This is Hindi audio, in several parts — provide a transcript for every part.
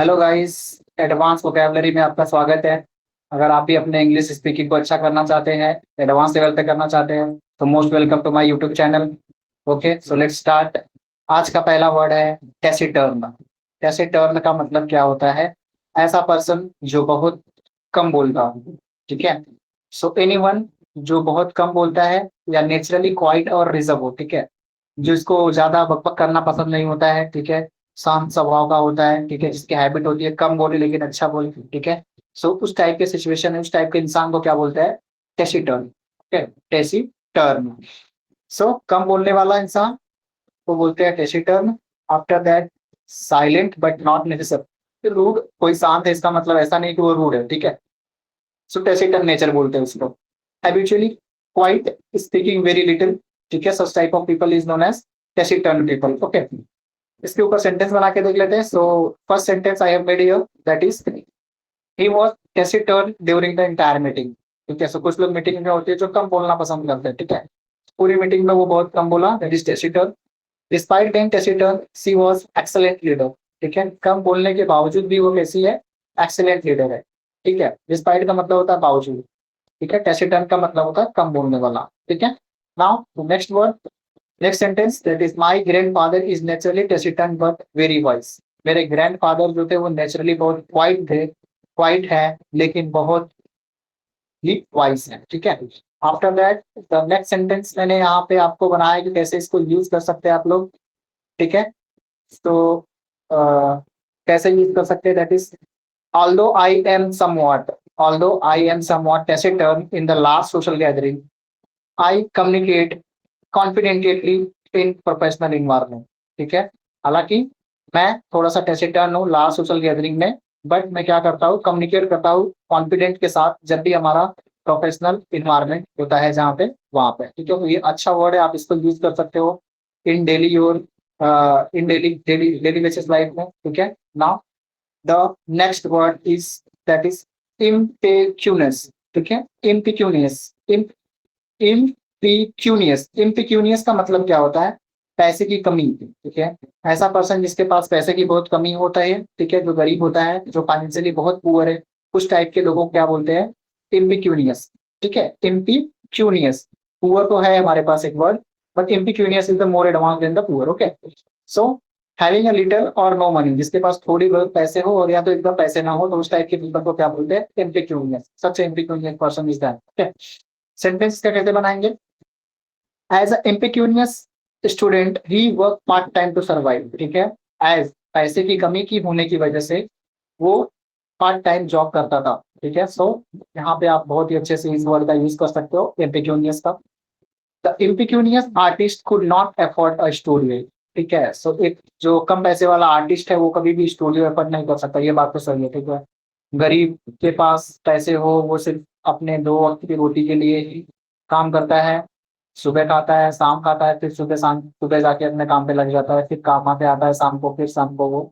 Hello guys. एडवांस वोकेबलरी में आपका स्वागत है। अगर आप भी अपने इंग्लिश स्पीकिंग को अच्छा करना चाहते हैं, एडवांस लेवल पे करना चाहते हैं, तो most welcome to my YouTube channel. Okay, so let's start. आज का पहला वर्ड है टेसिटर्न। टेसिटर्न का मतलब क्या होता है? ऐसा पर्सन जो बहुत कम बोलता हो। ठीक है। सो एनीवन जो बहुत कम बोलता है या नेचुरली क्वाइट और रिजर्व हो। ठीक है। जिसको ज्यादा बकबक करना पसंद नहीं होता है। ठीक है। शांत स्वभाव का होता है। ठीक है। जिसकी हैबिट होती है कम बोले लेकिन अच्छा बोले। ठीक है। सो उस टाइप के सिचुएशन है, उस टाइप के इंसान को क्या बोलते हैं? टेसिटर्न। ठीक है, टेसिटर्न। सो कम बोलने वाला इंसान को बोलते हैं taciturn. After that silent but not necessary rude. कोई शांत है इसका मतलब ऐसा नहीं कि वो रूड है। ठीक है। सो टेसिटर्न नेचर बोलते हैं उसको। Habitually quiet, speaking very little. ठीक है। Such type of people is known as taciturn people. Okay, इसके ऊपर सेंटेंस बना के देख लेते हैं। So first sentence I have made here, that is he was taciturn during the entire meeting. ठीक है। सो कुछ लोग मीटिंग में होते हैं जो कम बोलना पसंद करते हैं। ठीक है। पूरी मीटिंग में वो बहुत कम बोला, that is taciturn. Despite being taciturn she was excellent leader. ठीक है। कम बोलने के बावजूद भी वो कैसी है? एक्सीलेंट लीडर है। ठीक है। डिस्पाइट का मतलब होता है बावजूद। ठीक है। टेसिटर्न का मतलब होता है कम बोलने वाला। ठीक है। Now next word, next sentence, that is my grandfather is naturally taciturn but very wise. मेरे ग्रैंडफादर जो थे वो नेचुरली बहुत क्वाइट थे, क्वाइट है, लेकिन बहुत ही वाइज है। ठीक है। After that the next sentence मैंने यहाँ पे आपको बनाया कि कैसे इसको यूज कर सकते हैं आप लोग। ठीक है। तो कैसे यूज कर सकते हैं, that is although I am somewhat although I am somewhat taciturn in the last social gathering, I communicate confidently in professional environment। ठीक है। हालांकि मैं थोड़ा सा टेसिटर्न हूँ लास्ट सोशल गैदरिंग में, बट मैं क्या करता हूँ, कम्युनिकेट करता हूँ कॉन्फिडेंट के साथ जब भी हमारा प्रोफेशनल इन्वायरमेंट होता है जहाँ पे, वहां पे। ठीक है। तो ये अच्छा वर्ड है, आप इसको यूज कर सकते हो in daily your in daily daily daily basis life में। ठीक है। Now the next word is, that is impecunious। ठीक है। impecunious, इम्पिक्यूनियस। इम्पिक्यूनियस का मतलब क्या होता है? पैसे की कमी। ठीक है। ऐसा पर्सन जिसके पास पैसे की बहुत कमी होता है। ठीक है। जो गरीब होता है, जो फाइनेंशियली बहुत पुअर है, उस टाइप के लोगों को क्या बोलते हैं? इम्पिक्यूनियस। ठीक है। इम्पिक्यूनियस। पुअर तो है हमारे पास एक word, but impecunious is the more advance than the poor. Okay. So having a little और नो मनी, जिसके पास थोड़ी बहुत पैसे हो और या तो एकदम पैसे ना हो, तो उस टाइप के पीपल को क्या बोलते हैं? Impecunious. Such impecunious person is that. Okay. Sentence क्या कैसे बनाएंगे? As a impecunious student he work part time to survive. ठीक है। एज पैसे की कमी की होने की वजह से वो पार्ट टाइम जॉब करता था। ठीक है। सो यहाँ पे आप बहुत ही अच्छे से इस वर्ड का यूज कर सकते हो, impecunious का। The impecunious artist could not afford a studio. ठीक है। सो एक जो कम पैसे वाला आर्टिस्ट है वो कभी भी स्टूडियो अफोर्ड नहीं कर सकता, ये बात तो सही है। ठीक है। गरीब के पास पैसे हो, वो सिर्फ अपने दो वक्त की रोटी के लिए ही काम करता है। सुबह खाता है, शाम खाता है, फिर सुबह शाम सुबह जाके अपने काम पे लग जाता है, फिर काम पे आता है शाम को, फिर शाम को वो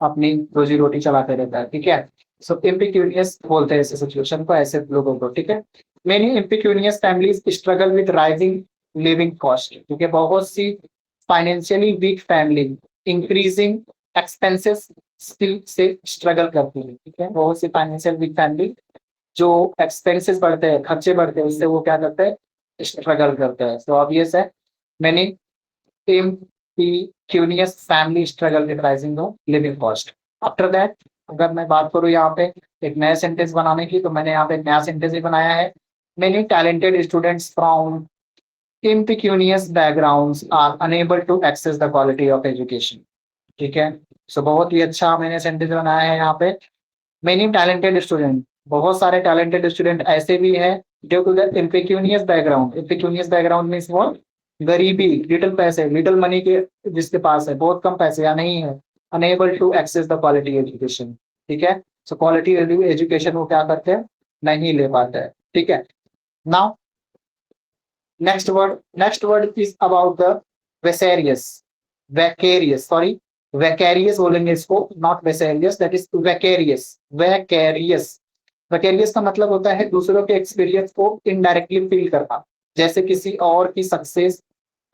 अपनी रोजी रोटी चलाते रहता है। ठीक है। सो इम्पिक्यूनियस बोलते हैं ऐसे सिचुएशन को, ऐसे लोगों को। ठीक है। Many impecunious families struggle with rising living cost. ठीक है। बहुत सी financially weak family increasing expenses still से स्ट्रगल करती है। ठीक है। बहुत सी फाइनेंशियल वीक फैमिली जो एक्सपेंसेस बढ़ते हैं, खर्चे बढ़ते हैं, उससे वो क्या करते हैं? स्ट्रगल करते हैं। तो ऑब्वियस है, मैंने impecunious family struggle with rising the living cost। After that अगर मैं बात करूँ यहाँ पे एक नया सेंटेंस बनाने की, तो मैंने यहाँ पे एक नया सेंटेंस ही बनाया है। Many talented students from impecunious backgrounds are unable to access the quality of education। ठीक है। सो बहुत ही अच्छा मैंने सेंटेंस बनाया है यहाँ पे। मेनी टैलेंटेड स्टूडेंट, बहुत सारे टैलेंटेड स्टूडेंट ऐसे भी हैं due to the impecunious background. Impecunious background means वो गरीबी, लिटिल पैसे, लिटिल मनी के जिसके पास है, बहुत कम पैसे या नहीं है, unable to access the quality education. ठीक है। सो क्वालिटी एजुकेशन वो क्या करते हैं? नहीं ले पाते हैं। ठीक है। Now next word is about the vicarious. Vicarious, sorry, vicarious बोलेंगे इसको, not vicarious, that is vicarious. Vicarious, vicarious का मतलब होता है दूसरों के एक्सपीरियंस को इनडायरेक्टली फील करना। जैसे किसी और की सक्सेस,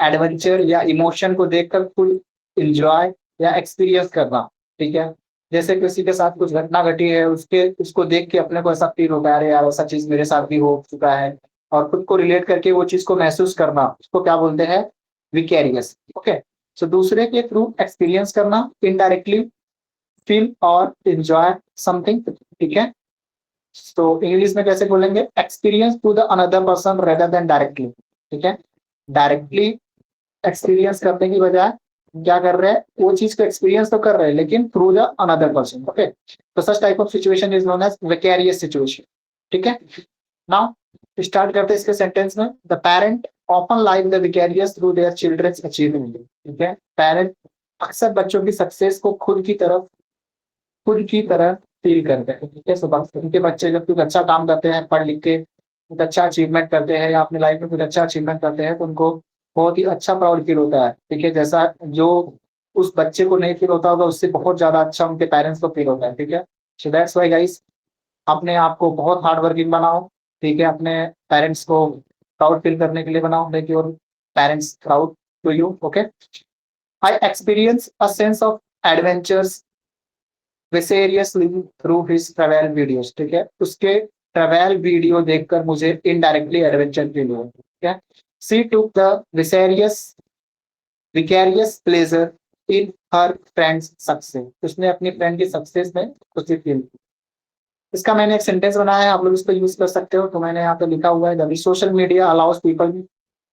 एडवेंचर या इमोशन को देखकर फुल इंजॉय या एक्सपीरियंस करना। ठीक है। जैसे किसी के साथ कुछ घटना घटी है, उसको देख के अपने को ऐसा फील होता है, अरे यार ऐसा चीज मेरे साथ भी हो चुका है, और खुद को रिलेट करके वो चीज को महसूस करना, उसको क्या बोलते हैं, विकैरियस। ओके, सो दूसरे के थ्रू एक्सपीरियंस करना, इनडायरेक्टली फील और एंजॉय समथिंग, ठीक है। तो इंग्लिश में कैसे बोलेंगे, experience to the another person rather than directly, ठीक है। डायरेक्टली एक्सपीरियंस करने की बजाय क्या कर रहे हैं, वो चीज को एक्सपीरियंस तो कर रहे हैं लेकिन through the another person. Okay, तो such type of situation is known as vicarious situation, ठीक है। नाउ स्टार्ट करते हैं इसके सेंटेंस में। The parent often like the vicarious through their children's achievement, ठीक है। पेरेंट अक्सर बच्चों की सक्सेस को खुद की तरह फील करते हैं, ठीक है। उनके बच्चे जब कुछ अच्छा काम करते हैं, पढ़ लिख के कुछ अच्छा अचीवमेंट करते हैं या अपनी लाइफ में कुछ अच्छा अचीवमेंट करते हैं, तो उनको बहुत ही अच्छा प्राउड फील होता है, ठीक है। जैसा जो उस बच्चे को नहीं फील होता होगा, उससे बहुत ज्यादा अच्छा उनके पेरेंट्स को फील होता है, ठीक है। सो दैट्स व्हाई गाइस, अपने आप को बहुत हार्ड वर्किंग बनाओ, ठीक है। अपने पेरेंट्स को प्राउड फील करने के लिए बनाओ, make your parents proud to you. Okay, I experience a sense of adventures vicariously through his travel videos, ठीक है। उसके ट्रैवल वीडियो देखकर मुझे इनडायरेक्टली एडवेंचर फील हुआ, ठीक है। She took the vicarious pleasure in her friend's success, उसने अपनी फ्रेंड की सक्सेस में खुशी फील की। इसका मैंने एक सेंटेंस बनाया है, आप लोग इसको यूज कर सकते हो। तो मैंने यहाँ पे लिखा हुआ है, social media allows people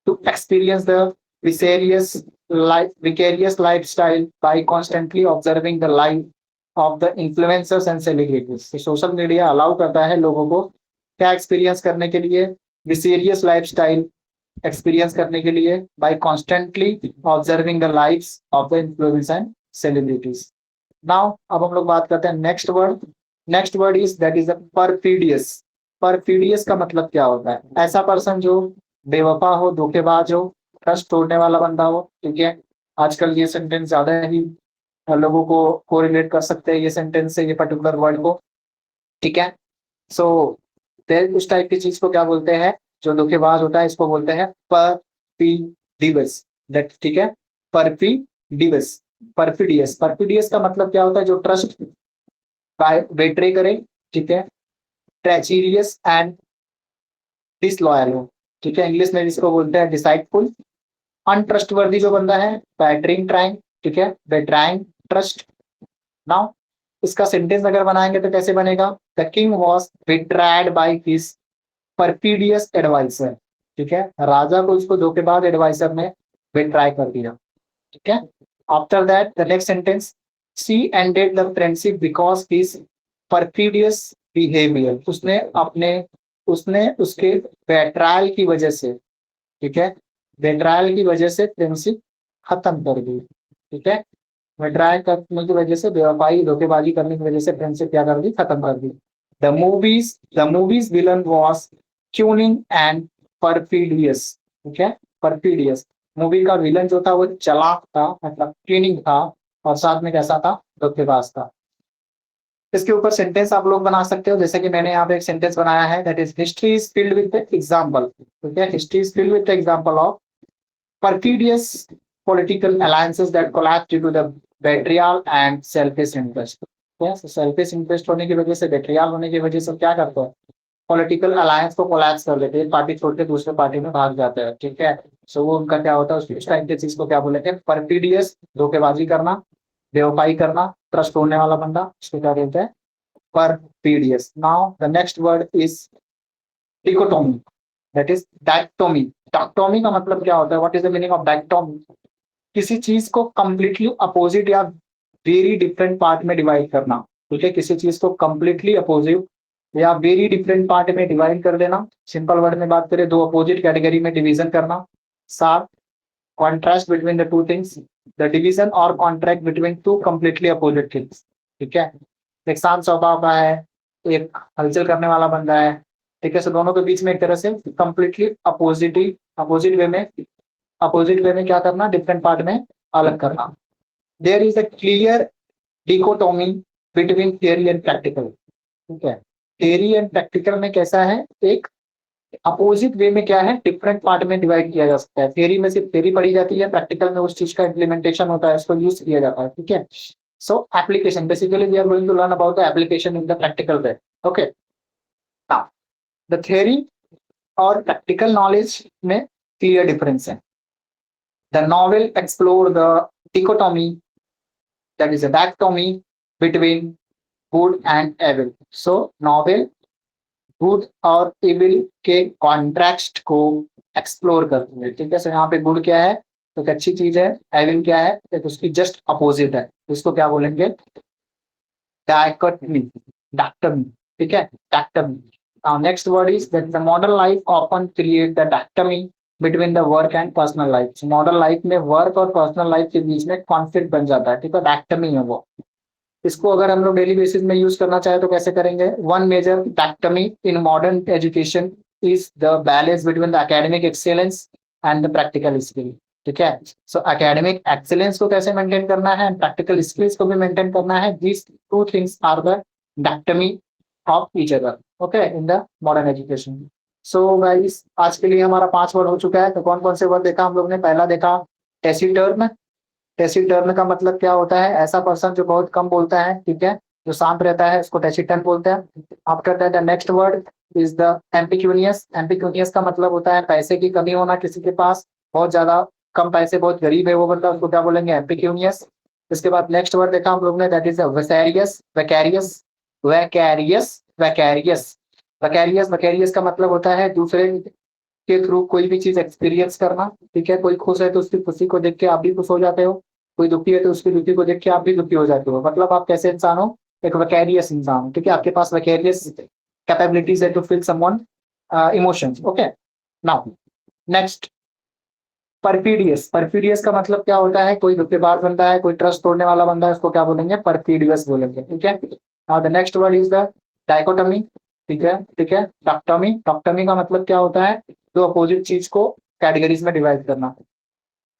to experience the vicarious vicarious lifestyle by constantly observing the life of the influencers and celebrities। Social media allow करता है लोगों को क्या एक्सपीरियंस करने के लिए, विसेरियस लाइफस्टाइल एक्सपीरियंस करने के लिए, by constantly observing the lives of the influencers and celebrities. Now अब हम लोग बात करते हैं next word. Next word is that is perfidious. Perfidious का मतलब क्या होता है, ऐसा पर्सन जो बेवफा हो, धोखेबाज हो, ट्रस्ट तोड़ने वाला बंदा हो, ठीक है। आजकल ये सेंटेंस ज्यादा ही लोगों को कोरिलेट कर सकते हैं ये सेंटेंस से, ये पर्टिकुलर वर्ड को, ठीक है। सो उस टाइप की चीज को क्या बोलते हैं, जो धोखेबाज होता है, इसको बोलते हैं परफिडियस, ठीक है। परफिडियस, परफिडियस, परफिडियस का मतलब क्या होता है, जो ट्रस्ट बेट्रे करे, ठीक है। ट्रेचरियस एंड डिसलॉयल हो, ठीक है। इंग्लिश में इसको बोलते हैं डिसाइडफुल। अनट्रस्टवर्दी जो बंदा है, बैटरिंग ट्राइंग, ठीक है, बेट्राइंग ट्रस्ट। नाउ इसका सेंटेंस अगर बनाएंगे तो कैसे बनेगा, the king was betrayed by his perfidious advisor, ठीक है। राजा को उसको धोखेबाज एडवाइसर ने बिट्राई कर दिया, ठीक है। After that the next sentence, she ended the friendship because his perfidious behaviour, उसने उसके बेट्रायल की वजह से, ठीक है, बेट्रायल की वजह से फ्रेंडशिप खत्म कर दी, ठीक है। बेट्रायल करने की वजह से, बेवफाई धोखेबाजी करने की वजह से फ्रेंडशिप क्या कर दी, खत्म कर दी। The movie's villain was cunning and perfidious, ठीक है। परफिडियस, मूवी का विलन जो था वो चालाक था, मतलब क्यूनिंग था, और साथ में कैसा था, धोखेबाज था। इसके ऊपर सेंटेंस आप लोग बना सकते हो, जैसे कि मैंने यहाँ पे एक सेंटेंस बनाया है, that is history is filled with example, ठीक है। History is filled with example of perfidious political alliances that collapsed due to the betrayal and selfish interest। yes, selfish interest होने की वजह से, बेट्रियल होने की वजह से क्या करते हैं, पॉलिटिकल अलायंस को कोलैप्स कर देते हैं, पार्टी छोड़ के दूसरे पार्टी में भाग जाते हैं, ठीक है। सो वो उनका क्या होता है, उस टाइप की चीज को क्या बोलते हैं, परफिडियस, धोखेबाजी करना, बेवफाई करना, ट्रस्ट तोड़ने वाला बंदा, उसको क्या बोलते हैं, perfidious. Now the next word is dichotomy, that is dichotomy. Dichotomy का मतलब क्या होता है, what is the meaning of dichotomy, किसी चीज को कंप्लीटली अपोजिट या वेरी डिफरेंट पार्ट में डिवाइड करना, ठीक है। किसी चीज को कंप्लीटली अपोजिट या वेरी डिफरेंट पार्ट में डिवाइड कर देना। सिंपल वर्ड में बात करें, दो अपोजिट कैटेगरी में डिवीजन करना। साथ contrast between the two things, the division और contract between two completely opposite things, ठीक है। एक शांत स्वभाव का है, एक हलचल करने वाला बंदा है, ठीक है। सो दोनों के बीच में एक तरह से कंप्लीटली अपोजिट वे में क्या करना, डिफरेंट पार्ट में अलग करना। There is a clear dichotomy between theory and practical, ठीक है। थियरी एंड प्रैक्टिकल में कैसा है, एक अपोजिट वे में क्या है, डिफरेंट पार्ट में डिवाइड किया जा सकता है। थियरी में सिर्फ थियरी पढ़ी जाती है, प्रैक्टिकल में उस चीज का इम्प्लीमेंटेशन होता है, उसको यूज किया जाता है, ठीक है। So application, basically we are going to learn about the application in the practical way. Okay. Now, the theory और practical knowledge में clear difference है. The novel explore the dichotomy, that is a dichotomy between good and evil. So novel good और इविल के कॉन्ट्रास्ट को एक्सप्लोर करती है. ठीक है, सो यहाँ पे गुड क्या है तो एक अच्छी चीज है, एविल क्या है तो उसकी जस्ट अपोजिट है. इसको क्या बोलेंगे? डायकोटमी, डाक्टमी. ठीक है, डाक्टमी. Now next word is that the modern life often create the dichotomy between the work and personal life. So modern life में वर्क और पर्सनल लाइफ के बीच में कॉन्फ्लिक्ट बन जाता है. ठीक है, डायकोटमी है वो. इसको अगर हम लोग डेली बेसिस में यूज करना चाहे तो कैसे करेंगे? One major dichotomy in modern education is the balance between the academic excellence and the practical skill. ठीक है, सो एकेडमिक एक्सेलेंस को कैसे मेंटेन करना है, प्रैक्टिकल स्किल्स को भी मेंटेन करना है. This two things are the dichotomy of each other. Okay, in the modern education. So guys, आज के लिए हमारा 5 वर्ड हो चुका है. तो कौन कौन से वर्ड देखा हम लोग ने? पहला देखा टेसिटर्न. टेसिटर्न का मतलब क्या होता है? ऐसा पर्सन जो बहुत कम बोलता है. ठीक है, जो शांत रहता है उसको टेसिटर्न बोलते हैं. After that the next word is the impecunious. Impecunious का मतलब होता है पैसे की कमी होना किसी के पास, बहुत ज्यादा कम पैसे, बहुत गरीब है वो बंदा, उसको क्या बोलेंगे? एम्पिक्यूनियस. इसके बाद नेक्स्ट वर्ड देखा हम लोग ने, that is वेसेरियस. वैकेरियस, vicarious, vicarious. Vicarious, vicarious का मतलब होता है दूसरे के थ्रू कोई भी चीज एक्सपीरियंस करना. ठीक है, कोई खुश है तो उसकी खुशी को देख के आप भी खुश हो जाते हो, कोई दुखी है तो उसकी दुखी को देख के आप भी दुखी हो जाते हो. मतलब आप कैसे इंसान हो? एक वैकेरियस इंसान हो. ठीक है, आपके पास वैकेरियस कैपेबिलिटीज है to feel someone emotions. Okay, now next perfidious. Perfidious का मतलब क्या होता है? कोई धोखेबाज बंदा है, कोई ट्रस्ट तोड़ने वाला बंदा है, उसको क्या बोलेंगे? परफिडियस बोलेंगे. ठीक है, now the next word is the dichotomy. ठीक है, ठीक है, डॉक्टमी. डॉक्टमी का मतलब क्या होता है? दो अपोजिट चीज को कैटेगरीज में डिवाइड करना.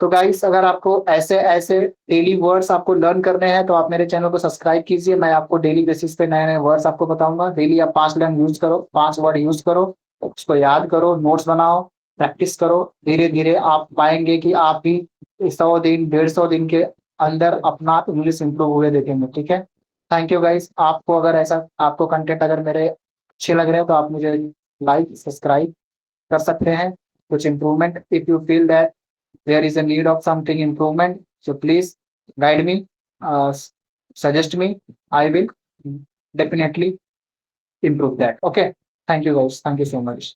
तो गाइस, अगर आपको ऐसे ऐसे डेली वर्ड्स आपको लर्न करने हैं तो आप मेरे चैनल को सब्सक्राइब कीजिए. मैं आपको डेली बेसिस पे नए नए वर्ड्स आपको बताऊंगा. डेली आप 5 लर्न यूज करो, 5 वर्ड यूज करो, उसको याद करो, नोट्स बनाओ, प्रैक्टिस करो. धीरे धीरे आप पाएंगे कि आप भी 100 दिन 150 दिन के अंदर अपना इंग्लिश इंप्रूव हुए देखेंगे. ठीक है, थैंक यू गाइस. आपको अगर ऐसा आपको कंटेंट अगर मेरे अच्छे लग रहे हो तो आप मुझे लाइक सब्सक्राइब कर सकते हैं. कुछ improvement, if you feel that there is a need of something improvement, so please guide me, uh, suggest me. I will definitely improve that. Okay, thank you guys, thank you so much.